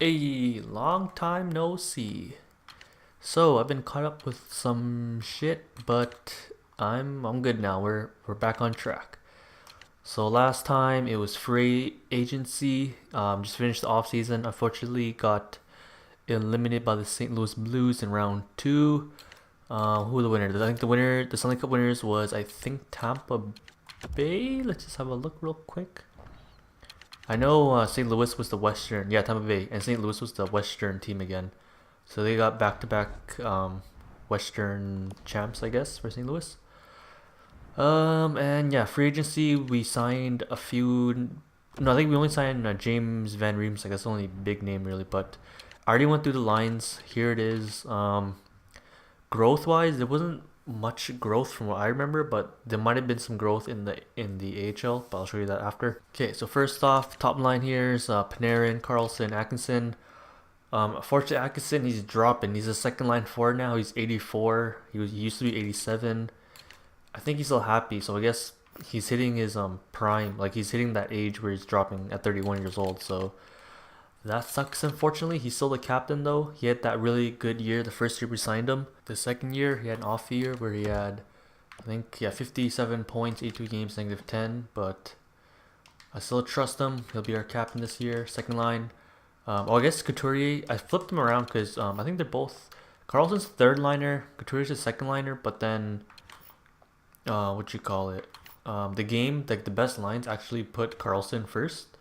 A long time no see. So I've been caught up with some shit, but I'm good now. We're back on track. So last time it was free agency. Just finished the off season. Unfortunately, got eliminated by the St. Louis Blues in round two. Who were the winners? I think the Stanley Cup winners was Tampa Bay. Let's just have a look real quick. I know St. Louis was the Western, yeah, Tampa Bay, and St. Louis was the Western team again. So they got back-to-back Western champs, I guess, for St. Louis. And yeah, free agency we signed a few. No, I think we only signed James Van Riemsdyk. That's the only big name really. But I already went through the lines. Here it is. Growth-wise, there wasn't much growth from what I remember, but there might have been some growth in the AHL. But I'll show you that after. Okay, so first off, top line here is Panarin, Carlson, Atkinson. Unfortunately, Atkinson, he's dropping. He's a second line forward now. He's 84. He used to be 87. I think he's still happy. So I guess he's hitting his prime. Like he's hitting that age where he's dropping at 31 years old. So that sucks. Unfortunately, he's still the captain though. He had that really good year the first year we signed him. The second year he had an off year where he had, I think, yeah, 57 points, 82 games, -10. But I still trust him. He'll be our captain this year. Second line. I guess Couturier, I flipped them around because I think they're both. Carlson's third liner, Couturier's a second liner, but then, what you call it? The game, like the best lines actually put Carlson first.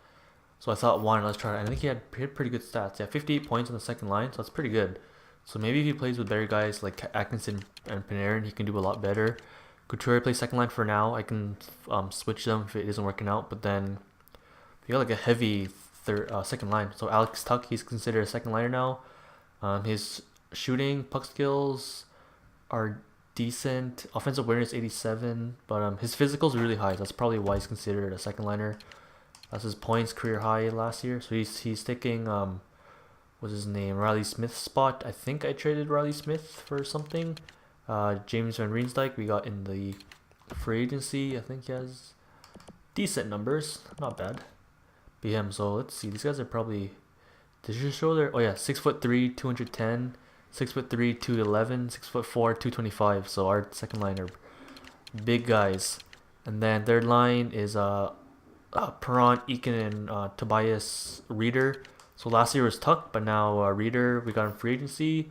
So I thought, why not, let's try it. And I think he had pretty good stats. Yeah, 58 points on the second line, so that's pretty good. So maybe if he plays with better guys like Atkinson and Panarin, he can do a lot better. Couturier plays second line for now. I can switch them if it isn't working out, but then if you got like a heavy second line. So Alex Tuck, he's considered a second liner now. His shooting, puck skills are decent. Offensive awareness 87, but his physical's really high. That's probably why he's considered a second liner. That's his points career high last year. So he's taking what's his name, Riley Smith's spot. I think I traded Riley Smith for something. James Van Riemsdyk we got in the free agency. I think he has decent numbers, not bad. BM. So let's see. These guys are probably. Did you show their? Oh yeah, 6'3", 210, 6'3", 211, 6'4", 225. So our second line are big guys, and then third line is Perron, Eakin, and Tobias Reeder. So last year was Tuck, but now Reeder we got in free agency.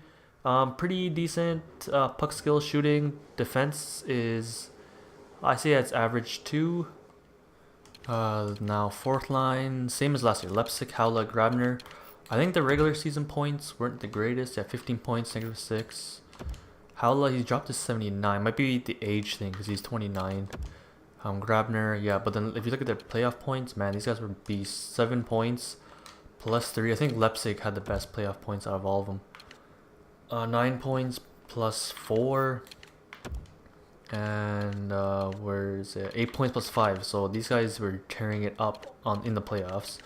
Pretty decent puck skill, shooting, defense is. I say it's average 2. Now fourth line, same as last year. Lepsic, Haula, Grabner. I think the regular season points weren't the greatest. Yeah, 15 points, -6. Haula, he's dropped to 79. Might be the age thing because he's 29. Grabner, yeah. But then if you look at their playoff points, man, these guys would be 7 points +3. I think Lepsic had the best playoff points out of all of them. 9 points +4. And where is it? 8 points +5. So these guys were tearing it up in the playoffs.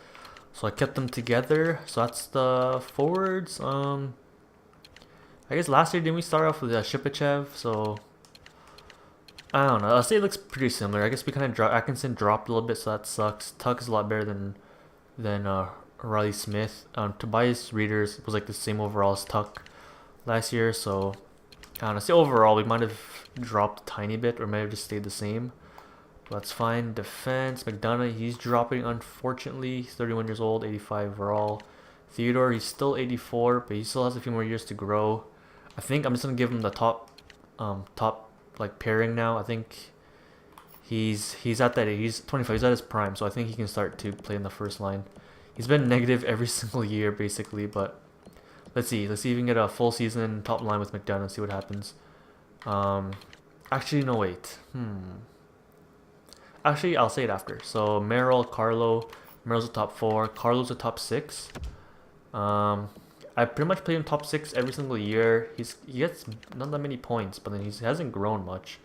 So I kept them together. So that's the forwards. I guess last year didn't we start off with Shipachev? So I don't know. I'll say it looks pretty similar. I guess we kind of dropped. Atkinson dropped a little bit, so that sucks. Tuck is a lot better than Riley Smith. Tobias Reeders was like the same overall as Tuck last year. So I don't know. Say overall we might have dropped a tiny bit, or might have just stayed the same. But that's fine. Defense, McDonough, he's dropping unfortunately. He's 31 years old, 85 overall. Theodore, he's still 84, but he still has a few more years to grow. I think I'm just gonna give him the top like pairing now. I think he's at that age. He's 25. He's at his prime, so I think he can start to play in the first line. He's been negative every single year basically, but let's see. Let's see if we can get a full season top line with McDonough. See what happens. Actually, no, wait. Actually, I'll say it after. So Merrill, Carlo. Merrill's the top 4. Carlo's the top 6. I pretty much play him top 6 every single year. He gets not that many points, but then he hasn't grown much.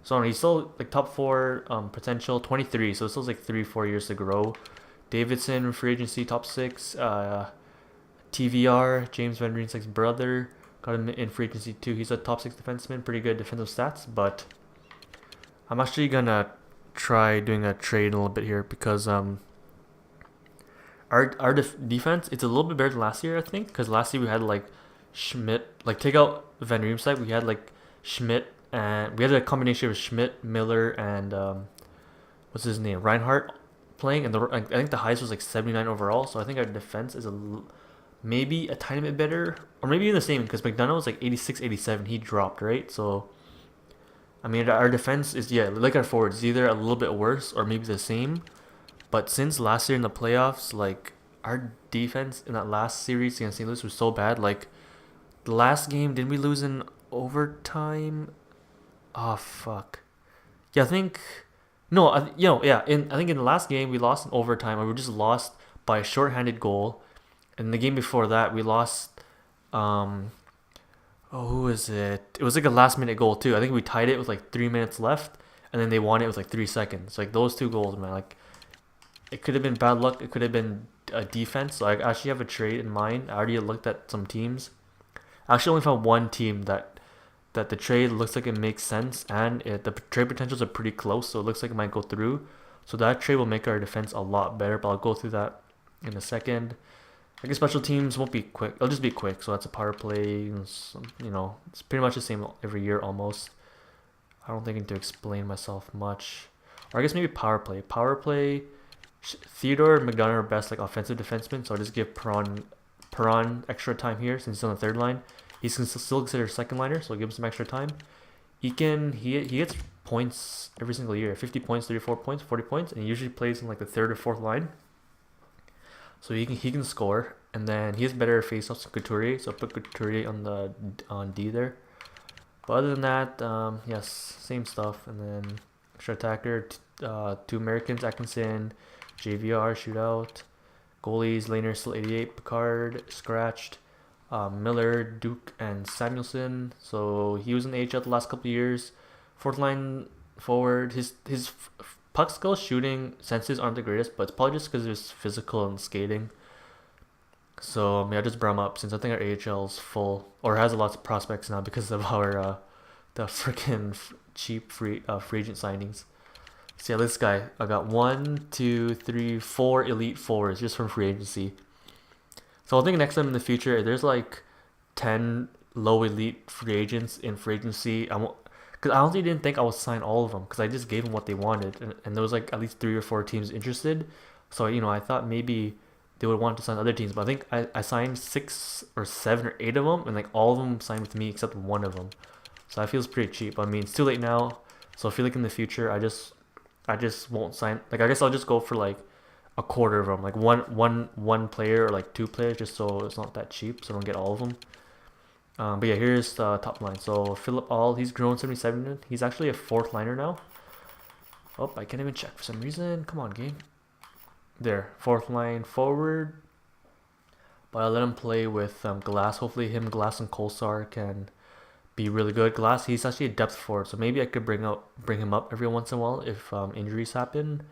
So he's still like top 4 potential, 23. So it still has like 3-4 years to grow. Davidson free agency top 6. TVR, James Van Riemsdyk's brother, got him in free agency too. He's a top 6 defenseman, pretty good defensive stats. But I'm actually gonna try doing a trade a little bit here because Our defense, it's a little bit better than last year, I think, because last year we had like Schmidt, like take out Van Riemsdyk, we had like Schmidt, and we had a combination of Schmidt, Miller, and what's his name, Reinhardt playing, and I think the highest was like 79 overall. So I think our defense is maybe a tiny bit better, or maybe even the same, because McDonough was like 86, 87. He dropped, right? So I mean, our defense is, yeah, like our forwards, either a little bit worse or maybe the same. But since last year in the playoffs, like our defense in that last series against St. Louis was so bad. Like the last game, didn't we lose in overtime? Oh fuck. Yeah, I think no, yeah. I think in the last game we lost in overtime, or we just lost by a shorthanded goal. And the game before that, we lost. Um, oh, who was it? It was like a last minute goal too. I think we tied it with like 3 minutes left, and then they won it with like 3 seconds. Like those two goals, man. Like it could have been bad luck. It could have been a defense. So I actually have a trade in mind. I already looked at some teams. I actually only found one team that the trade looks like it makes sense, and the trade potentials are pretty close, so it looks like it might go through. So that trade will make our defense a lot better, but I'll go through that in a second. I guess special teams won't be quick. It'll just be quick. So that's a power play. It's pretty much the same every year almost. I don't think I need to explain myself much. Or I guess maybe power play. Power play. Theodore and McDonough are best like offensive defensemen. So I'll just give Perron extra time here since he's on the third line. He's still considered second liner, so I'll give him some extra time. Eakin, he gets points every single year. 50 points, 34 points, 40 points, and he usually plays in like the third or fourth line. So he can score, and then he has better face-offs than Couturier, so put Couturier on D there. But other than that, yes, same stuff. And then extra attacker, two Americans, Atkinson, JVR, shootout. Goalies, Laner still 88, Picard, scratched. Miller, Duke, and Samuelson. So he was in the AHL the last couple of years. Fourth line forward. His puck skill, shooting senses aren't the greatest, but it's probably just because of his physical and skating. So I just brought him up since I think our AHL is full or has a lot of prospects now because of our the freaking cheap free agent signings. So yeah, this guy, I got 4 elite forwards just from free agency. So I think next time in the future, there's like 10 low elite free agents in free agency. Because I honestly didn't think I would sign all of them because I just gave them what they wanted, and there was like at least 3 or 4 teams interested. So I thought maybe they would want to sign other teams, but I think I signed 6 or 7 or 8 of them, and like all of them signed with me except one of them. So that feels pretty cheap. I mean, it's too late now, so I feel like in the future I just won't sign. Like I guess I'll just go for like a quarter of them, like one player or like 2 players, just so it's not that cheap, so I don't get all of them. But yeah, here's the top line. So Philip All, he's grown 77. He's actually a fourth liner now. Oh, I can't even check for some reason. Come on, game. There, fourth line forward. But I'll let him play with Glass. Hopefully Glass, and Kolsar can be really good. Glass, he's actually a depth forward, so maybe I could bring him up every once in a while if injuries happen.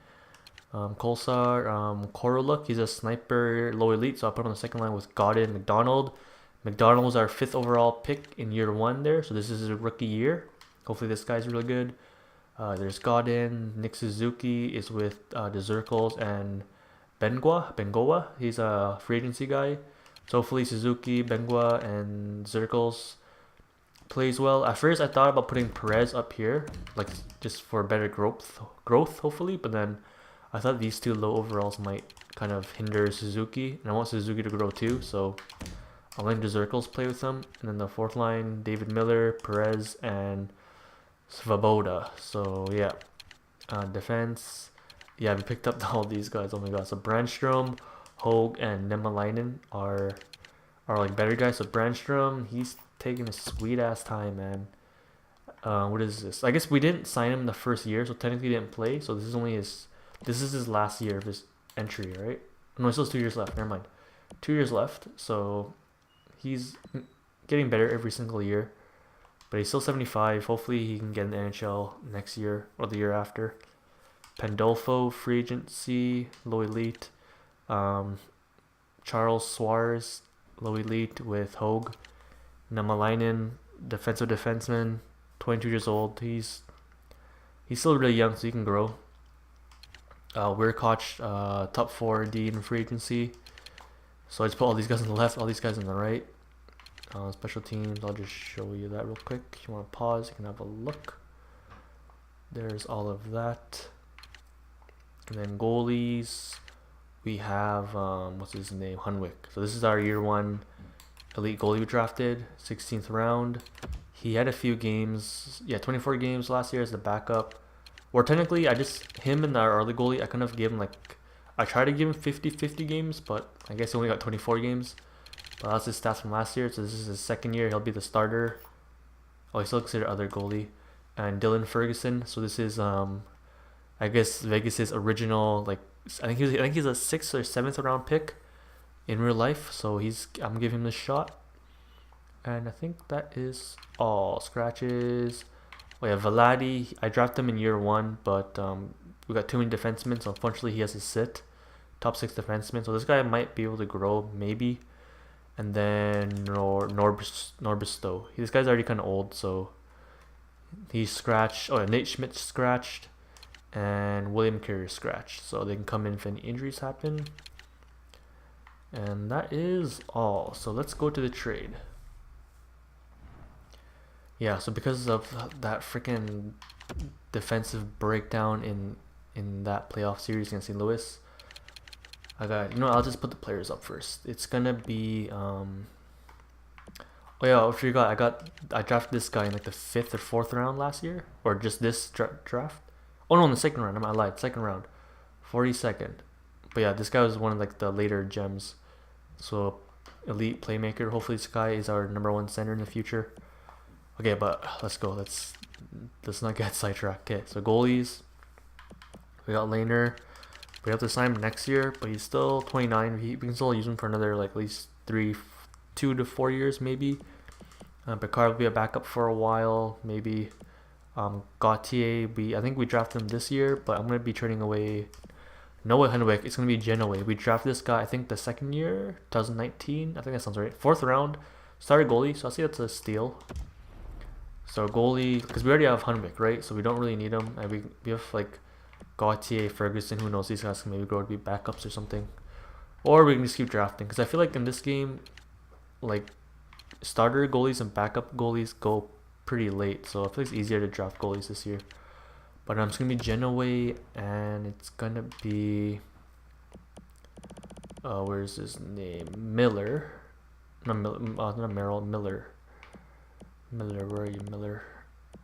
Kolsar, Koroluk, he's a sniper, low elite, so I put him on the second line with Godin, McDonald. McDonald was our 5th overall pick in year 1 there, so this is his rookie year. Hopefully this guy's really good. There's Godin. Nick Suzuki is with the Zirkles, and Bengoa. He's a free agency guy. So hopefully Suzuki, Bengua, and Zirkles plays well. At first I thought about putting Perez up here, like just for better growth hopefully, but then I thought these 2 low overalls might kind of hinder Suzuki, and I want Suzuki to grow too, so I'll let the Zirkles play with them. And then the fourth line, David Miller, Perez, and Svoboda. So yeah, defense. Yeah, we picked up all these guys. Oh my god. So Brandstrom, Hogue, and Nemalainen are like better guys. So Brandstrom, he's taking a sweet ass time, man. What is this? I guess we didn't sign him the first year, so technically he didn't play. So this is his last year of his entry, right? No, he still has 2 years left. Never mind. 2 years left. So he's getting better every single year. But he's still 75. Hopefully he can get in the NHL next year or the year after. Pandolfo, free agency, low elite. Charles Suarez, low elite with Hogue. Namalainen, defensive defenseman, 22 years old. He's still really young, so he can grow. Weirkoch, top 4D in free agency. So I just put all these guys on the left, all these guys on the right. Special teams, I'll just show you that real quick. If you want to pause, you can have a look. There's all of that. And then goalies, we have, what's his name? Hunwick. So this is our year 1 elite goalie we drafted, 16th round. He had a few games, 24 games last year as the backup. Or technically, him and our early goalie, I kind of gave him I tried to give him 50-50 games, but I guess he only got 24 games. But that's his stats from last year, so this is his second year. He'll be the starter. Oh, he's still considered other goalie. And Dylan Ferguson. So this is I guess Vegas's original I think he's a 6th or 7th round pick in real life. So I'm giving him this shot. And I think that is all. Scratches. Oh yeah, Vladi. I drafted him in year 1, but we got too many defensemen, so unfortunately he has to sit. Top 6 defenseman. So this guy might be able to grow, maybe. And then Norbisto. This guy's already kind of old, so he's scratched. Oh, yeah, Nate Schmidt scratched, and William Carrier scratched. So they can come in if any injuries happen. And that is all. So let's go to the trade. Yeah, so because of that freaking defensive breakdown in that playoff series against St. Louis, I'll just put the players up first. It's gonna be oh yeah, I forgot. I drafted this guy in the 5th or 4th round last year, or just this draft. Oh no, in the 2nd round. I lied. 2nd round, 42nd. But yeah, this guy was one of the later gems. So elite playmaker. Hopefully this guy is our number 1 center in the future. Okay, but let's go. Let's not get sidetracked. Okay, so goalies. We got Lehner. We have to sign him next year, but he's still 29. We can still use him for another at least 2 to 4 years maybe. Picard will be a backup for a while, maybe. Gauthier, I think we drafted him this year, but I'm gonna be trading away Noah Henwick. It's gonna be Genoway. We drafted this guy I think the 2nd year, 2019. I think that sounds right. 4th round, started goalie, so I'll say that's a steal. So goalie, because we already have Henwick, right? So we don't really need him, and we have Gauthier, Ferguson, who knows, these guys can maybe grow to be backups or something. Or we can just keep drafting, because I feel in this game, starter goalies and backup goalies go pretty late, so I feel it's easier to draft goalies this year. But it's going to be Genoway, and it's going to be, where's his name? Miller. Not Merrill, Miller. Miller, where are you, Miller?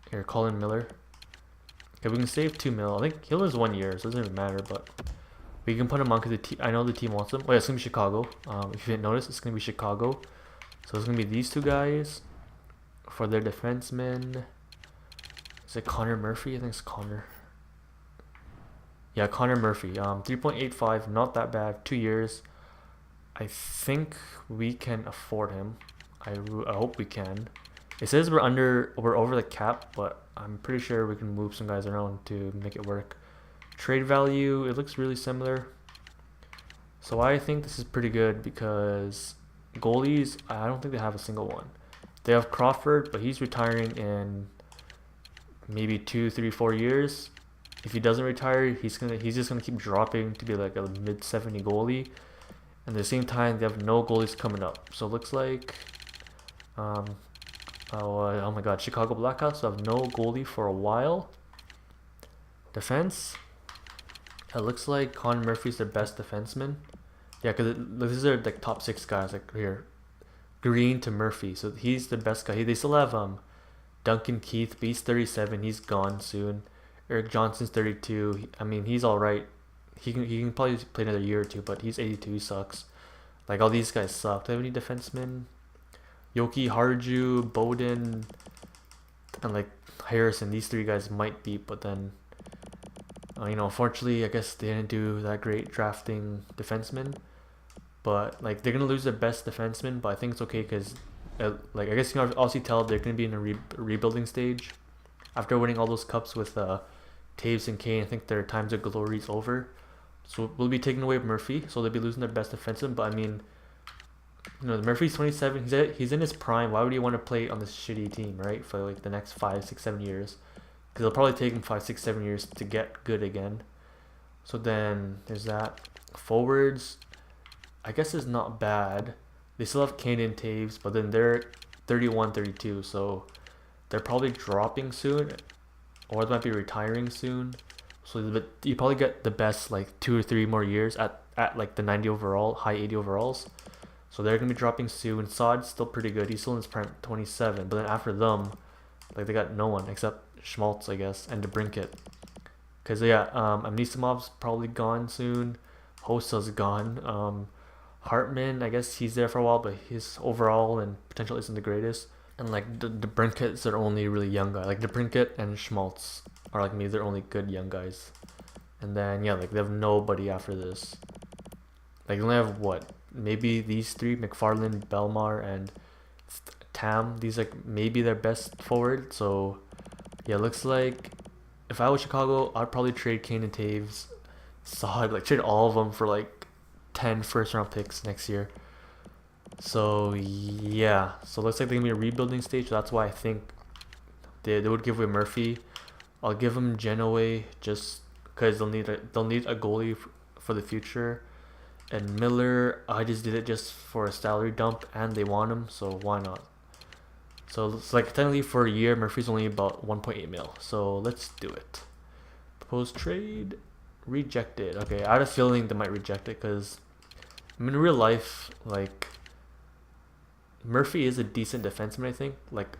Here, Colin Miller. Okay, we can save 2 mil. I think he only has 1 year, so it doesn't even matter, but we can put him on because I know the team wants him. Oh yeah, it's gonna be Chicago. If you didn't notice, it's gonna be Chicago. So it's gonna be these 2 guys for their defensemen. Is it Connor Murphy? I think it's Connor. Yeah, Connor Murphy. 3.85, not that bad. 2 years. I think we can afford him. I hope we can. It says we're over the cap, but I'm pretty sure we can move some guys around to make it work. Trade value, it looks really similar. So I think this is pretty good because goalies, I don't think they have a single one. They have Crawford, but he's retiring in maybe 2, 3, 4 years. If he doesn't retire, he's just gonna keep dropping to be like a mid-70 goalie. And at the same time, they have no goalies coming up. So it looks like oh my god, Chicago Blackhawks have no goalie for a while. Defense. It looks like Connor Murphy's their best defenseman. Yeah, because these are top 6 guys here. Green to Murphy, so he's the best guy. They still have Duncan Keith, but he's 37. He's gone soon. Eric Johnson's 32. I mean, he's all right. He can probably play another year or 2, but he's 82. He sucks. All these guys suck. Do they have any defensemen? Yoki, Harju, Bowden, and Harrison. These 3 guys might be, but then unfortunately, I guess they didn't do that great drafting defensemen. But they're gonna lose their best defenseman, but I think it's okay because I guess you can also tell they're gonna be in a rebuilding stage after winning all those cups with Taves and Kane. I think their times of glory is over, so we'll be taking away Murphy, so they'll be losing their best defenseman. But I mean, Murphy's 27. He's in his prime. Why would he want to play on this shitty team, right? For the next 5, 6, 7 years, because it'll probably take him 5, 6, 7 years to get good again. So then there's that. Forwards, I guess is not bad. They still have Kane and Taves, but then they're 31, 32, so they're probably dropping soon, or they might be retiring soon. So you probably get the best like 2 or 3 more years at like the 90 overall, high 80 overalls. So they're gonna be dropping soon. Sod's still pretty good. He's still in his prime, 27. But then after them, like they got no one except Schmaltz, I guess, and DeBrinket. Cause yeah, Amnisimov's probably gone soon. Hosa's gone. Hartman, I guess he's there for a while, but his overall and potential isn't the greatest. And like the Brinkets are only really young guy. Like the Brinket and Schmaltz are like me. They're only good young guys. And then yeah, like they have nobody after this. Like they only have what? Maybe these three: McFarland, Belmar, and Tam. These like maybe their best forward. So yeah, looks like if I was Chicago, I'd probably trade Kane and Taves. Sod, like trade all of them for like 10 first round picks next year. So yeah, so it looks like they're gonna be a rebuilding stage. So that's why I think they would give away Murphy. I'll give them Genoway just because they'll need a goalie for the future. And Miller, I just did it just for a salary dump, and they want him, so why not? So it's like technically for a year, Murphy's only about 1.8 mil. So let's do it. Proposed trade rejected. Okay, I had a feeling they might reject it because I mean, in real life, like Murphy is a decent defenseman. I think like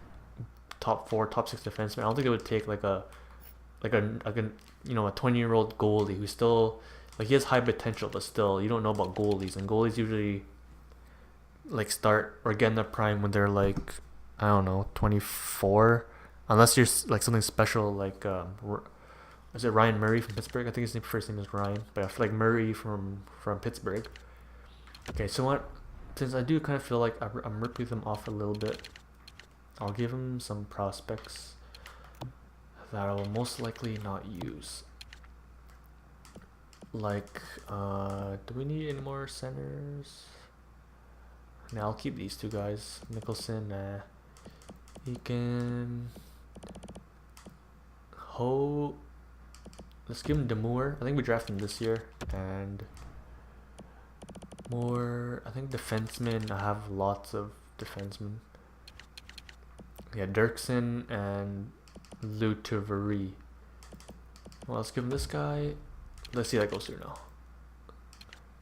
top four, top six defenseman. I don't think it would take like a a 20-year-old goalie who's still like he has high potential, but still you don't know about goalies, and goalies usually like start or get in their prime when they're like I don't know 24, unless you're like something special like is it Ryan Murray from Pittsburgh? I think his first name is Ryan, but I feel like Murray from Pittsburgh. Okay, so what? Since I do kind of feel like I'm ripping them off a little bit, I'll give him some prospects that I will most likely not use. Like, do we need any more centers? Now I'll keep these two guys. Nicholson, Eakin, Ho. Let's give him Demure. I think we drafted him this year, and more. I think defensemen. I have lots of defensemen. Yeah, Dirksen and Lutevery. Well, let's give him this guy. Let's see how that goes through now.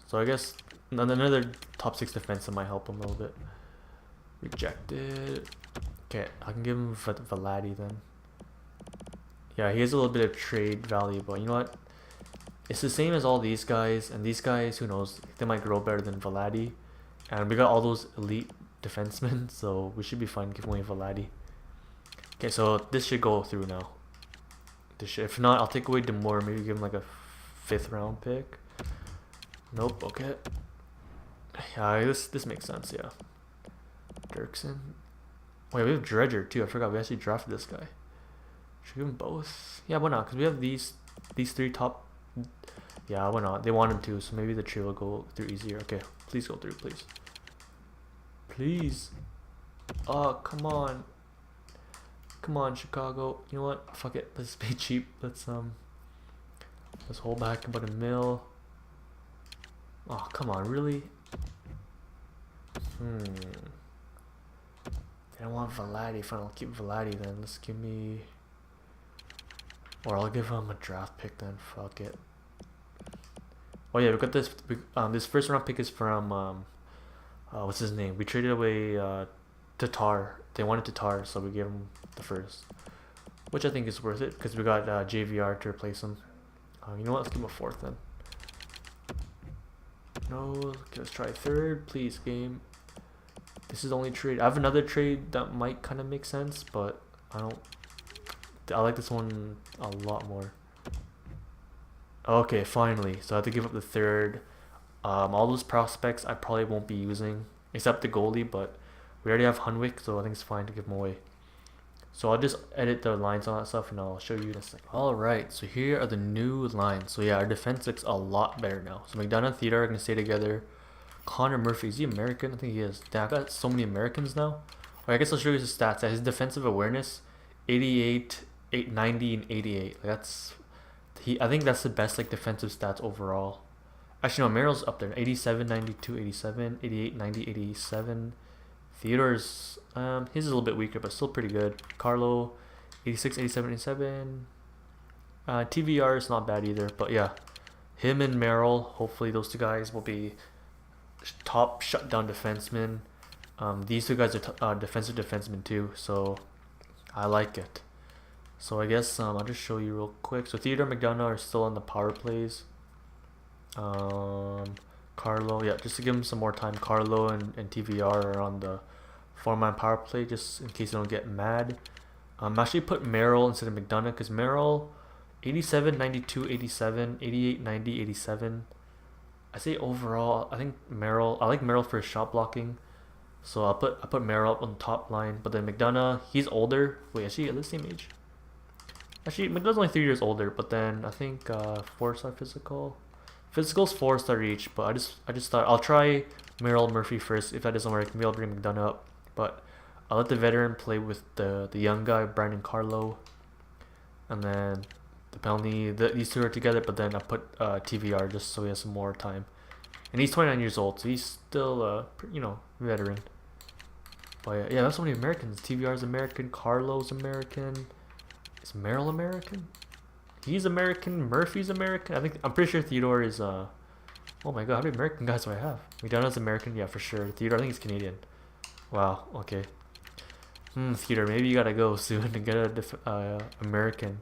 So I guess another top six defenseman might help him a little bit. Rejected. Okay, I can give him Vladi then. Yeah, he has a little bit of trade value, but you know what? It's the same as all these guys, and these guys, who knows, they might grow better than Vladi. And we got all those elite defensemen, so we should be fine giving away Vladi. Okay, so this should go through now. If not, I'll take away Demore, maybe give him like a 5th round pick. Nope, okay. Yeah, this makes sense, yeah. Dirksen. Wait, we have Dredger too. I forgot we actually drafted this guy. Should we give them both? Yeah, why not? Because we have these three top. Yeah, why not? They want him to, so maybe the tree will go through easier. Okay, please go through, please. Please. Oh, come on. Come on, Chicago. You know what? Fuck it. Let's pay cheap. Let's hold back about $1 mil. Oh, come on, really? I don't want Vladi. Fine, I'll keep Vladi then. Let's give me... Or I'll give him a draft pick then. Fuck it. Oh yeah, we got this. This first round pick is from what's his name? We traded away Tatar. They wanted Tatar, so we gave him the first, which I think is worth it because we got JVR to replace him. You know what? Let's give him a 4th then. No, okay, let's try 3rd, please, game. This is the only trade. I have another trade that might kind of make sense, but I like this one a lot more. Okay, finally. So I have to give up the 3rd. All those prospects I probably won't be using, except the goalie, but we already have Hunwick, so I think it's fine to give him away. So I'll just edit the lines on that stuff, and I'll show you in a second. Alright, so here are the new lines. So yeah, our defense looks a lot better now. So McDonough and Theodore are going to stay together. Connor Murphy, is he American? I think he is. Damn, I got so many Americans now. Or I guess I'll show you his stats. His defensive awareness, 88, 890, and 88. Like I think that's the best like defensive stats overall. Actually, no, Merrill's up there. 87, 92, 87, 88, 90, 87. Theodore's his is a little bit weaker, but still pretty good. Carlo, 86, 87, 87. TVR is not bad either, but yeah, him and Merrill. Hopefully, those two guys will be top shutdown defensemen. These two guys are defensive defensemen too, so I like it. So I guess I'll just show you real quick. So Theodore McDonough are still on the power plays. Carlo, yeah, just to give him some more time. Carlo and TVR are on the 4-man power play, just in case they don't get mad. Actually put Merrill instead of McDonough, because Merrill 87, 92, 87, 88, 90, 87. I say overall, I think Merrill. I like Merrill for his shot blocking, so I put Merrill up on the top line. But then McDonough, he's older. Wait, is he at the same age? Actually, McDonough's only 3 years older. But then I think 4-star physical. Physical's 4-star each. But I just thought I'll try Merrill Murphy first. If that doesn't work, maybe I'll bring McDonough up. But I'll let the veteran play with the young guy, Brandon Carlo, and then the penalty. These two are together. But then I put TVR just so he has some more time. And he's 29 years old, so he's still veteran. But yeah, that's so many Americans. TVR's American, Carlo's American. Is Merrill American? He's American. Murphy's American. I'm pretty sure Theodore is oh my god, how many American guys do I have? McDonough's American, yeah, for sure. Theodore, I think he's Canadian. Wow, okay. Theodore, maybe you gotta go soon and get a American.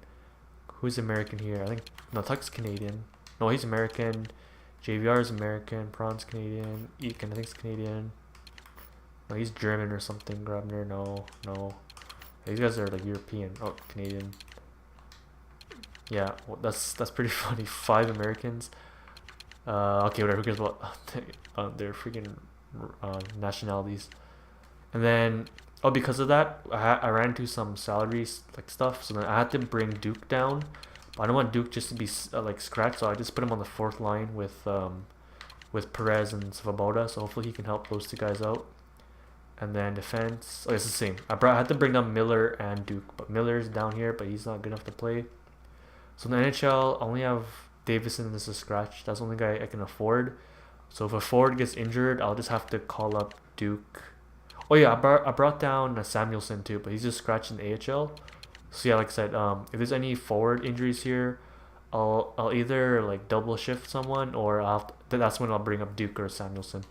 Who's American here? I think no, Tuck's Canadian. No, he's American. JVR is American. Prawn's Canadian. Eakin, I think, is Canadian. No, he's German or something. Grabner, no. These guys are like European. Oh, Canadian. Yeah, well, that's pretty funny. 5 Americans. Okay, whatever. Who cares about their freaking nationalities? And then, because of that, I ran into some salaries like stuff. So then I had to bring Duke down. But I don't want Duke just to be like scratched, so I just put him on the 4th line with Perez and Svoboda. So hopefully he can help those two guys out. And then defense, it's the same. I had to bring down Miller and Duke, but Miller's down here, but he's not good enough to play. So in the NHL, I only have Davison as a scratch. That's the only guy I can afford. So if a forward gets injured, I'll just have to call up Duke. Oh yeah, I brought down Samuelson too, but he's just scratched in the AHL. So yeah, like I said, if there's any forward injuries here, I'll either like double shift someone, or that's when I'll bring up Duke or Samuelson.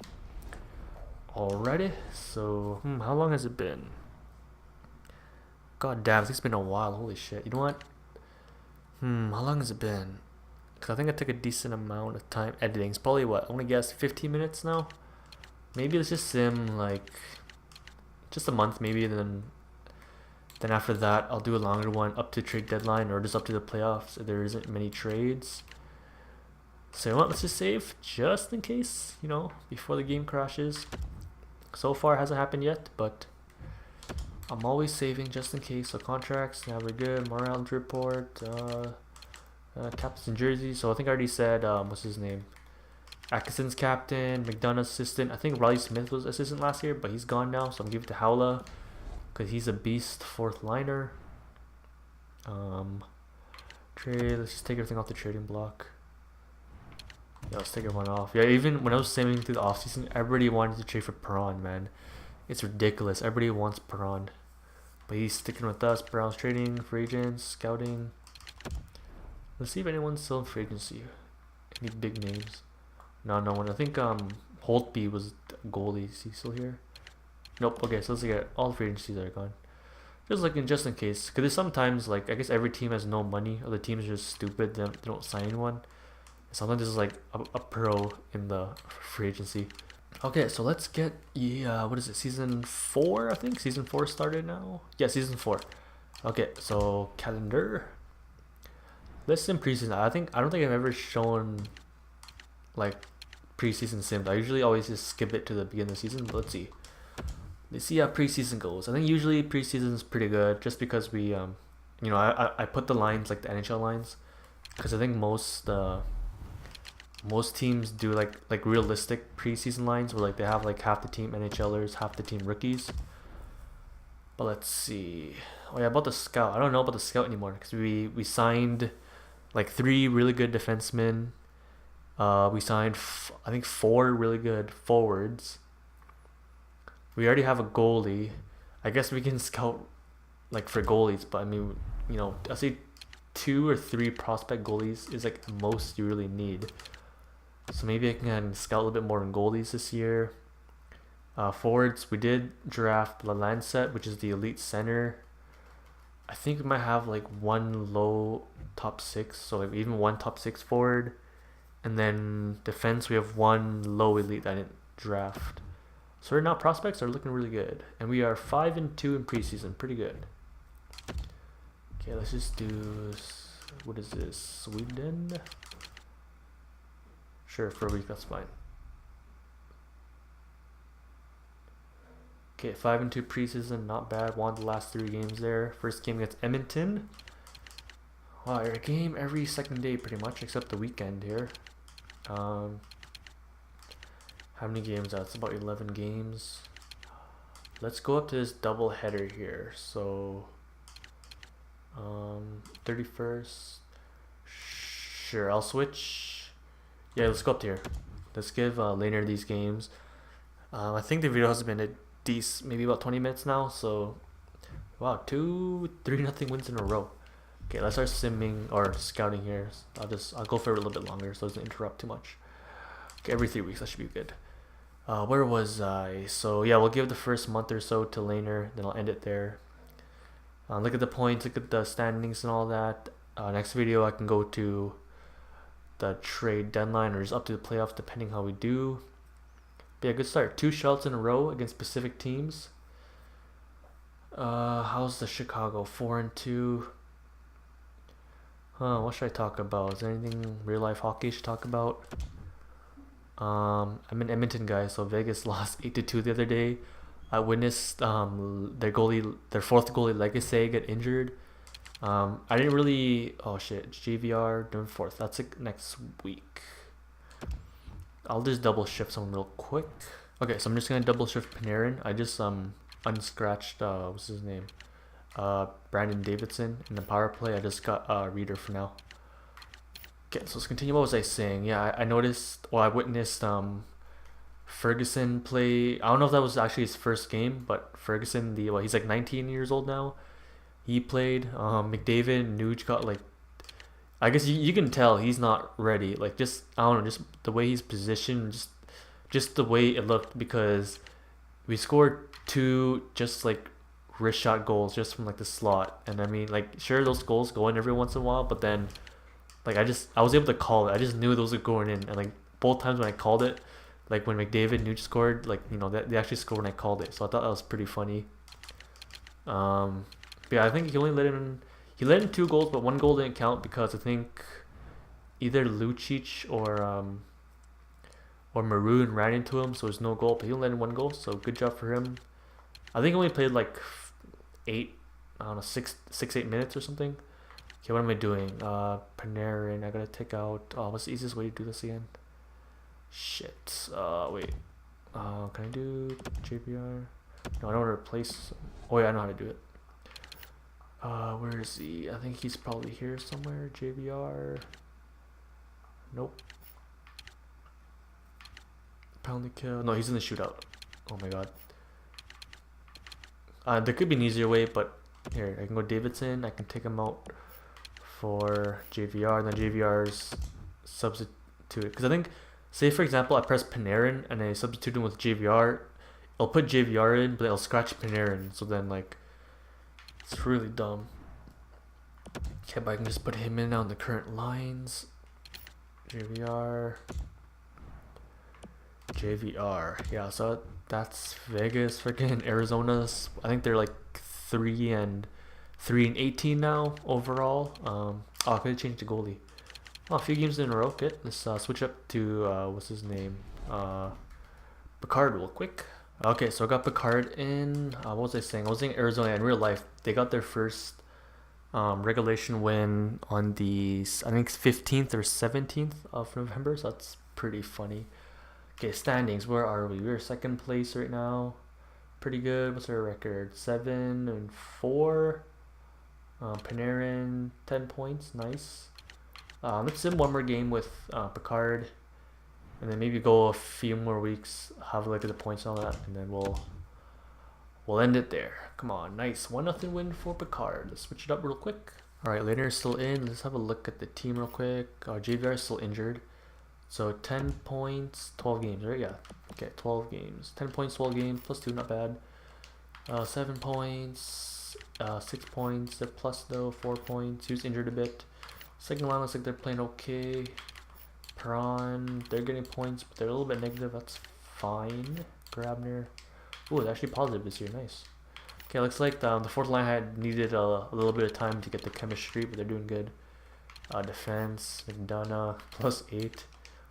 Alrighty, so how long has it been? God damn, it's been a while. Holy shit! You know what? How long has it been? Cause I think I took a decent amount of time editing. It's probably what, I want to guess 15 minutes now. Maybe let's just sim like just a month, maybe. Then after that, I'll do a longer one up to trade deadline or just up to the playoffs if there isn't many trades. So you know what? Let's just save just in case, before the game crashes. So far, it hasn't happened yet, but I'm always saving just in case. So contracts, now we're good. Morale report, captains and jerseys. So I think I already said, what's his name? Atkinson's captain, McDonough's assistant. I think Riley Smith was assistant last year, but he's gone now. So I'm giving it to Howla because he's a beast 4th liner. Trade. Let's just take everything off the trading block. Yeah, let's take everyone off. Yeah, even when I was saving through the offseason, everybody wanted to trade for Perron, man. It's ridiculous. Everybody wants Perron. But he's sticking with us. Brown's trading, free agents, scouting. Let's see if anyone's still in free agency. Any big names? No one. I think Holtby was goalie. Is he still here? Nope. Okay, so let's get all the free agencies are gone. Just in case. Because sometimes, like, I guess every team has no money. Or the teams are just stupid. They don't sign anyone. Sometimes there's like a pro in the free agency. Okay, so let's get what is it? Season 4, I think. Season 4 started now. Yeah, season 4. Okay, so calendar. Let's sim preseason. I don't think I've ever shown like preseason sims. I usually always just skip it to the beginning of the season. But let's see how preseason goes. I think usually preseason is pretty good, just because we I put the lines like the NHL lines, because I think most teams do like realistic preseason lines where like they have like half the team NHLers, half the team rookies. But let's see. Oh yeah, about the scout. I don't know about the scout anymore because we signed like 3 really good defensemen. We signed, I think, 4 really good forwards. We already have a goalie. I guess we can scout like for goalies, but I mean, I say 2 or 3 prospect goalies is like the most you really need. So maybe I can scout a little bit more in goalies this year. Forwards, we did draft Lancet, which is the elite center. I think we might have like 1 low top 6, so like even 1 top 6 forward. And then defense, we have 1 low elite that I didn't draft. So right now prospects are looking really good, and we are 5-2 in preseason, pretty good. Okay, let's just do, what is this, Sweden? Sure, for a week, that's fine. Okay, 5-2 preseason, not bad. Won the last 3 games there. First game against Edmonton. Wow, a game every second day pretty much, except the weekend here. How many games? That's about 11 games. Let's go up to this double header here. So 31st. Sure, I'll switch. Yeah, let's go up here. Let's give Laner these games. I think the video has been a decent, maybe about 20 minutes now. So wow, 3-0 wins in a row. Okay, let's start simming or scouting here. I'll go for a little bit longer so it doesn't interrupt too much. Okay, every 3 weeks, that should be good. Where was I? So yeah, we'll give the first month or so to Laner, then I'll end it there. Look at the points, look at the standings and all that. Next video I can go to the trade deadline or just up to the playoffs depending how we do. But yeah, good start. 2 shutouts in a row against Pacific teams. How's the Chicago? 4-2. What should I talk about? Is there anything real life hockey I should talk about? I'm an Edmonton guy, so Vegas lost 8-2 the other day. I witnessed their 4th goalie Legacy get injured. I didn't really. Oh shit, JVR doing 4th. That's it next week. I'll just double shift someone real quick. Okay, so I'm just gonna double shift Panarin. I just unscratched what's his name? Brandon Davidson in the power play. I just got Reader for now. Okay, so let's continue. What was I saying? Yeah, I noticed, I witnessed Ferguson play. I don't know if that was actually his first game, but Ferguson, he's like 19 years old now. He played. McDavid, Nuge got like, I guess you can tell he's not ready. Like just, I don't know, just the way he's positioned, just the way it looked, because we scored 2 just like wrist shot goals just from like the slot. And I mean, like, sure, those goals go in every once in a while, but then like I was able to call it. I just knew those were going in, and like both times when I called it, like when McDavid Nuge scored, like that they actually scored when I called it. So I thought that was pretty funny. But yeah, I think he let in 2 goals, but 1 goal didn't count because I think either Lucic or Maroon ran into him, so there's no goal. But he only let in 1 goal, so good job for him. I think he only played like 8 8 minutes or something. Okay, what am I doing? Panarin, I gotta take out. What's the easiest way to do this again? Shit. Wait. Can I do JBR? No, I don't want to replace. Oh yeah, I know how to do it. Where is he? I think he's probably here somewhere. JBR. Nope. Penalty kill. No, he's in the shootout. Oh my god. There could be an easier way, but here, I can go Davidson. I can take him out for JVR, and then JVR's substitute. Because I think, say for example, I press Panarin and I substitute him with JVR, it'll put JVR in, but it'll scratch Panarin. So then, like, it's really dumb. Okay, but I can just put him in on the current lines. JVR. Yeah, so that's Vegas. Freaking Arizona's, I think they're like 3-18 now overall. I could have changed the goalie. A few games in a row. Okay, let's switch up to what's his name? Picard real quick. Okay, so I got Picard in. What was I saying? I was saying Arizona. In real life, they got their first regulation win on the, I think, 15th or 17th of November. So that's pretty funny. Okay, standings. Where are we? We're 2nd place right now. Pretty good. What's our record? 7-4. Panarin 10 points. Nice. Let's sim one more game with Picard, and then maybe go a few more weeks, have a look at the points and all that, and then we'll end it there. Come on, nice 1-0 win for Picard. Let's switch it up real quick. All right, Leonard is still in. Let's have a look at the team real quick. JVR is still injured. So 10 points, 12 games, right? Yeah. Okay, 12 games. 10 points, 12 games, plus 2, not bad. 7 points, 6 points. They're plus though, 4 points. He was injured a bit. Second line looks like they're playing okay. Prawn, they're getting points, but they're a little bit negative. That's fine. Grabner. Ooh, they're actually positive this year. Nice. Okay, looks like the fourth line had needed a little bit of time to get the chemistry, but they're doing good. Defense, McDonough, +8.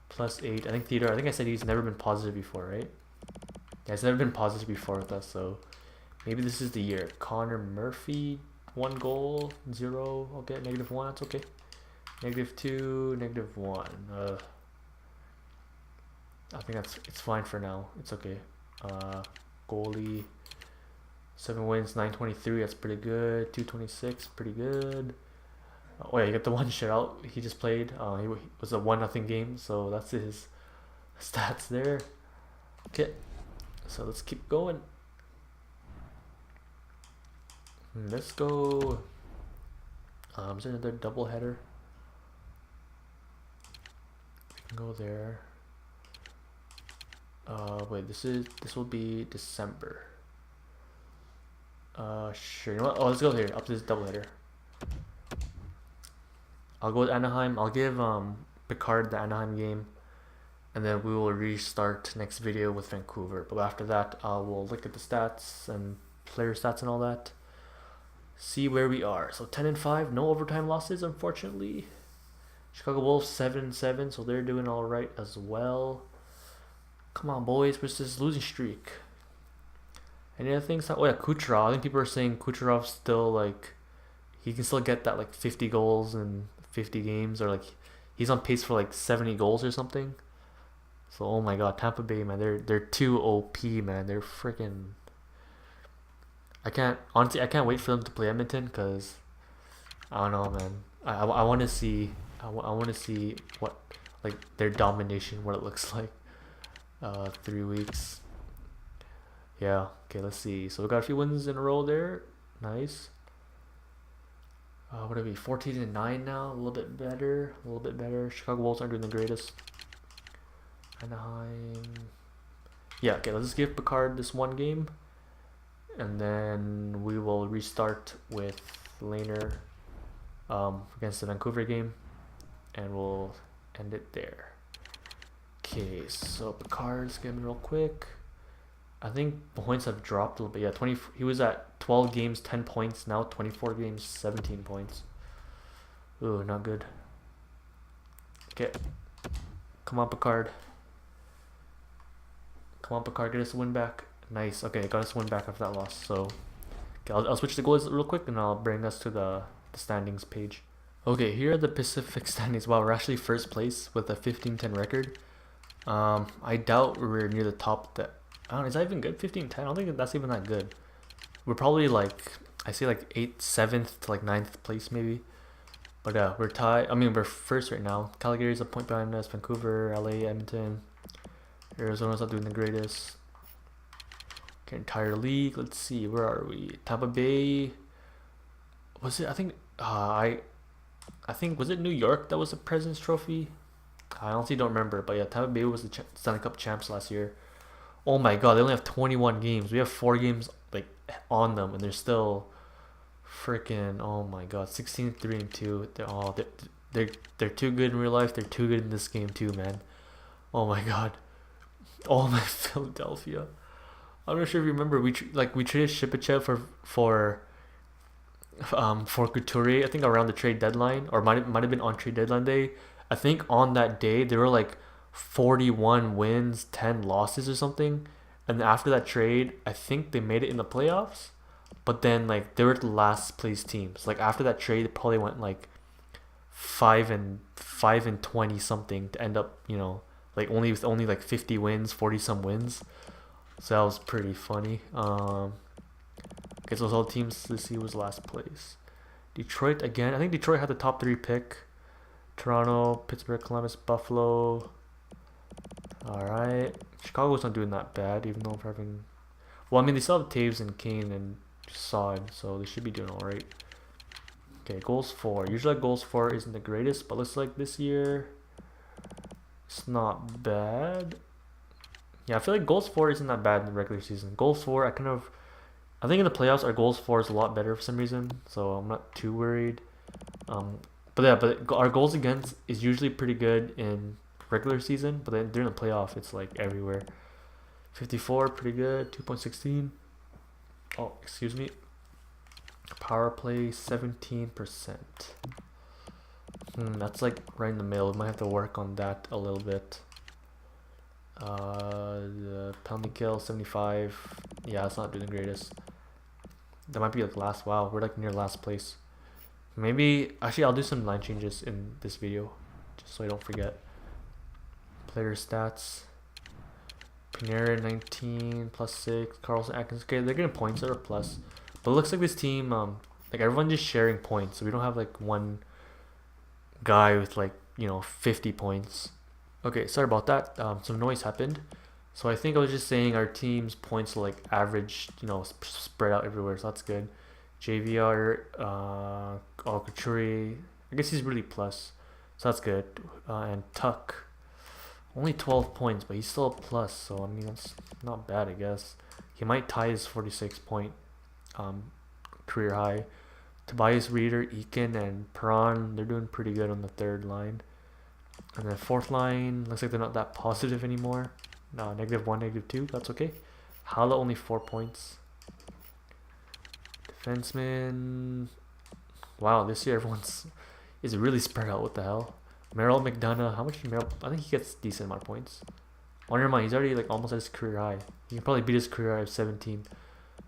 +8. I think Theodore, I think I said he's never been positive before, right? Yeah, he's never been positive before with us, so maybe this is the year. Connor Murphy, 1 goal, 0. Okay, -1, that's okay. -2, -1. I think it's fine for now. It's okay. Goalie, 7 wins, 923. That's pretty good. 226, pretty good. Oh yeah, you got the one shutout he just played. He was a 1-0 game, so that's his stats there. Okay, so let's keep going. Let's go. Is there another double header? We can go there. Wait, this will be December. Sure. You know what? Oh, let's go here. Up to this double header. I'll go with Anaheim. I'll give Picard the Anaheim game, and then we will restart next video with Vancouver. But after that, we'll look at the stats and player stats and all that. See where we are. So 10-5, no overtime losses, unfortunately. Chicago Wolves 7-7, so they're doing all right as well. Come on, boys, where's this losing streak? Any other things? Oh yeah, Kucherov. I think people are saying Kucherov's still like, he can still get that like 50 goals in 50 games, or like he's on pace for like 70 goals or something. So oh my god, Tampa Bay, man, they're too OP, man. They're freaking. I can't wait for them to play Edmonton, because I don't know, man. I want to see I want to see what, like, their domination, what it looks like. 3 weeks. Yeah. Okay. Let's see. So we got a few wins in a row there. Nice. What are we? 14-9 now. A little bit better. A little bit better. Chicago Wolves aren't doing the greatest. Anaheim. Yeah. Okay. Let's just give Picard this one game, and then we will restart with Laner against the Vancouver game, and we'll end it there. Okay, so Picard's getting real quick. I think points have dropped a little bit. Yeah, 20. He was at 12 games, 10 points. Now 24 games, 17 points. Ooh, not good. Okay, come on, Picard. Come on, Picard. Get us a win back. Nice. Okay, got us a win back after that loss. So, okay, I'll switch the goals real quick, and I'll bring us to the standings page. Okay, here are the Pacific standings. Wow, we're actually first place with a 15-10 record. I doubt we're near the top. I don't know, is that even good? 15-10? I don't think that's even that good. We're probably like, I say like 8th, 7th to like 9th place maybe. But we're tied. I mean, we're first right now. Calgary's a point behind us. Vancouver, LA, Edmonton. Arizona's not doing the greatest. Okay, entire league. Let's see, where are we? Tampa Bay. Was it? I think. I think, was it New York that was the President's Trophy? I honestly don't remember, but yeah, Tampa Bay was the Stanley Cup champs last year. Oh my god, they only have 21 games. We have 4 games like on them, and they're still freaking. Oh my god, 16-3-2. They're too good in real life. They're too good in this game too, man. Oh my god. Oh my Philadelphia. I'm not sure if you remember, we traded Shipachev for Couturier, I think around the trade deadline, or might have been on trade deadline day. I think on that day they were like 41 wins, 10 losses or something. And after that trade, I think they made it in the playoffs. But then like they were the last place teams. Like after that trade, they probably went like 5-20 something to end up, like only with only like 50 wins, 40 some wins. So that was pretty funny. Okay, so all teams, let's see who was last place. Detroit again. I think Detroit had the top 3 pick. Toronto, Pittsburgh, Columbus, Buffalo. Alright. Chicago's not doing that bad, even though we're having... Well, I mean, they still have Taves and Kane and Sod, so they should be doing alright. Okay, goals for. Usually goals for isn't the greatest, but looks like this year it's not bad. Yeah, I feel like goals for isn't that bad in the regular season. Goals for, I think in the playoffs our goals for is a lot better for some reason, so I'm not too worried. But yeah, but our goals against is usually pretty good in regular season, but then during the playoff it's like everywhere. 54, pretty good. 2.16. Oh, excuse me. Power play 17%. That's like right in the middle. We might have to work on that a little bit. The penalty kill 75. Yeah, it's not doing the greatest. That might be like last. Wow, we're like near last place. Maybe actually I'll do some line changes in this video, just so I don't forget. Player stats. Panarin 19 +6. Carlson Atkins. Okay, they're getting points that are plus. But it looks like this team, like everyone just sharing points. So we don't have like one guy with like 50 points. Okay, sorry about that. Some noise happened. So I think I was just saying our team's points are like average, spread out everywhere. So that's good. JVR, Alcaturi. I guess he's really plus. So that's good. And Tuck. Only 12 points, but he's still a plus. So I mean that's not bad, I guess. He might tie his 46 point career high. Tobias Reeder, Eakin, and Perron, they're doing pretty good on the third line. And then fourth line, looks like they're not that positive anymore. No, -1, -2, that's okay. Hala only 4 points. Defenseman. Wow, this year everyone's is really spread out. What the hell? Merrill McDonough, how much did Merrill? I think he gets a decent amount of points. Oh, never mind, he's already like almost at his career high. He can probably beat his career high of 17.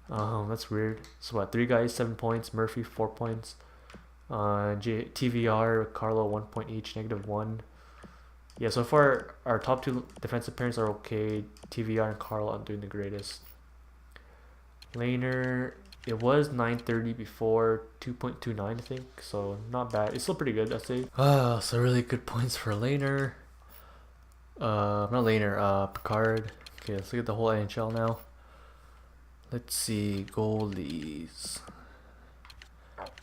That's weird. So what? 3 guys, 7 points. Murphy 4 points. TVR, Carlo 1 point each, -1. Yeah, so far our top 2 defensive pairs are okay. TVR and Carlo aren't doing the greatest. Laner, it was 930 before, 2.29 I think, so not bad. It's still pretty good, I'd say. So really good points for Laner. Not Laner, Picard. Okay, let's look at the whole NHL now. Let's see, goalies.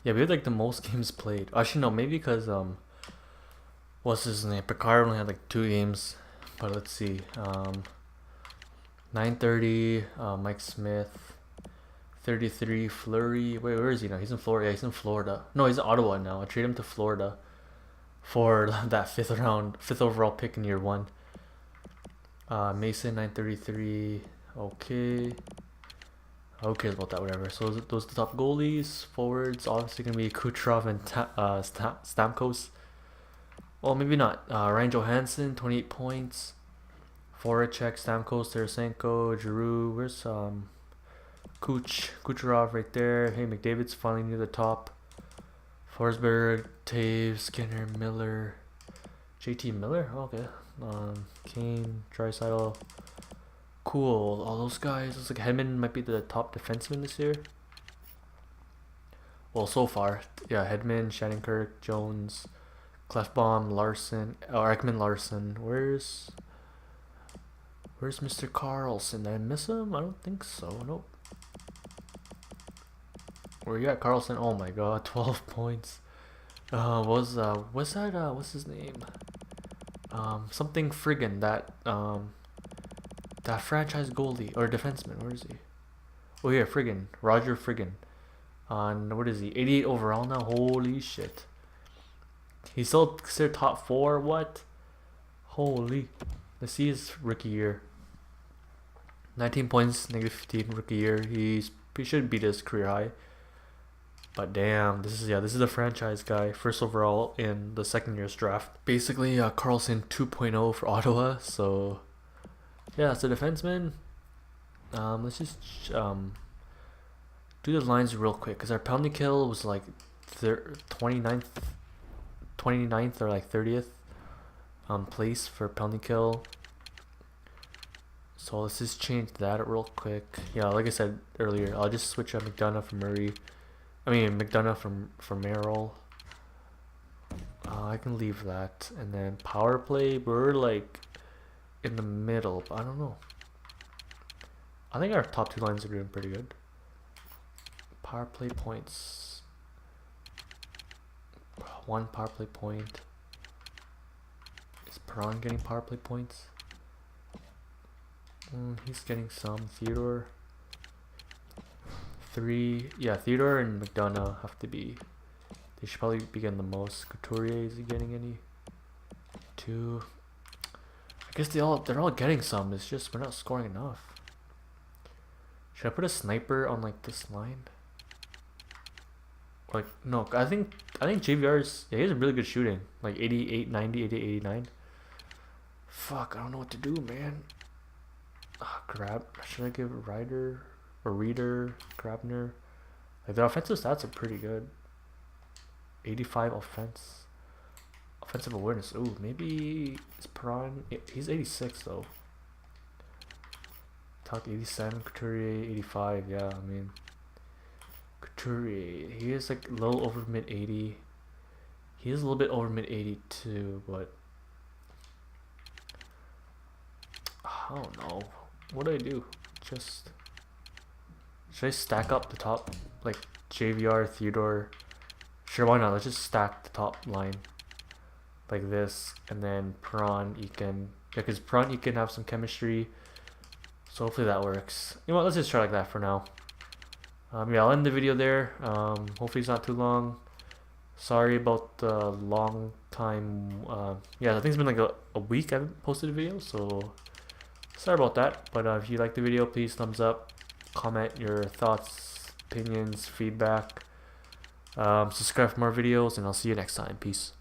Yeah, we had like the most games played. Actually, no, maybe because what's his name? Picard only had like 2 games. But let's see. 930, Mike Smith. 33, Fleury. Wait, where is he now? He's in Florida. Yeah, he's in Florida. No, he's in Ottawa now. I traded him to Florida for that 5th overall pick in year 1. Mason 933. Okay. Who cares about that? Whatever. So those are the top goalies. Forwards obviously gonna be Kucherov and Stamkos. Well, maybe not. Ryan Johansson 28 points. Voracek, Stamkos, Tarasenko, Giroux. Where's Kucherov right there. Hey, McDavid's finally near the top. Forsberg, Taves, Skinner, Miller, JT Miller. Oh, okay. Kane, Draisaitl. Cool. All those guys. Looks like Hedman might be the top defenseman this year. Well, so far, yeah. Hedman, Shattenkirk, Jones, Clefbaum, Larson, Ekman Larson. Where's Mr. Carlson? Did I miss him? I don't think so. Nope. Where you at, Carlson? Oh my god, 12 points. What's his name? Something Friggin, that franchise goalie or defenseman. Where is he? Oh yeah, Friggin, Roger Friggin. What is he? 88 overall now. Holy shit. He's still considered top 4. What? Holy. Let's see his rookie year. 19 points, -15 rookie year. He should beat his career high. But damn, this is a franchise guy, 1st overall in the 2nd year's draft. Basically, Carlson 2.0 for Ottawa. So yeah, it's a defenseman. Let's just do the lines real quick, because our penalty kill was like 29th or like 30th place for penalty kill. So let's just change that real quick. Yeah, like I said earlier, I'll just switch out McDonough from Murray. I mean McDonough from Merrill. I can leave that. And then power play, we're like in the middle, but I don't know. I think our top two lines are doing pretty good. Power play points. 1 power play point. Is Perron getting power play points? He's getting some. Theodore. 3. Yeah, Theodore and McDonough have to be. They should probably be getting the most. Couturier, is he getting any? 2. I guess they're all getting some. It's just we're not scoring enough. Should I put a sniper on like this line? Like no, I think JVR's, yeah, he has a really good shooting. Like 88, 90, 88, 89. Fuck, I don't know what to do, man. Grab. Should I give Ryder or Reader, Grabner? Like their offensive stats are pretty good. 85 offensive awareness. Ooh, maybe it's Perron. He's 86 though. Talk 87. Couturier 85. Yeah, I mean Couturier. He is like a little over mid 80. He is a little bit over mid 82, but I don't know. What do I do? Just should I stack up the top like JVR, Theodore? Sure, why not? Let's just stack the top line like this, and then Perron, you can, yeah, because Perron you can have some chemistry. So hopefully that works. You know what? Let's just try like that for now. Yeah, I'll end the video there. Hopefully it's not too long. Sorry about the long time. Yeah, I think it's been like a week I haven't posted a video, so sorry about that. But if you like the video, please thumbs up, comment your thoughts, opinions, feedback. Subscribe for more videos, and I'll see you next time. Peace.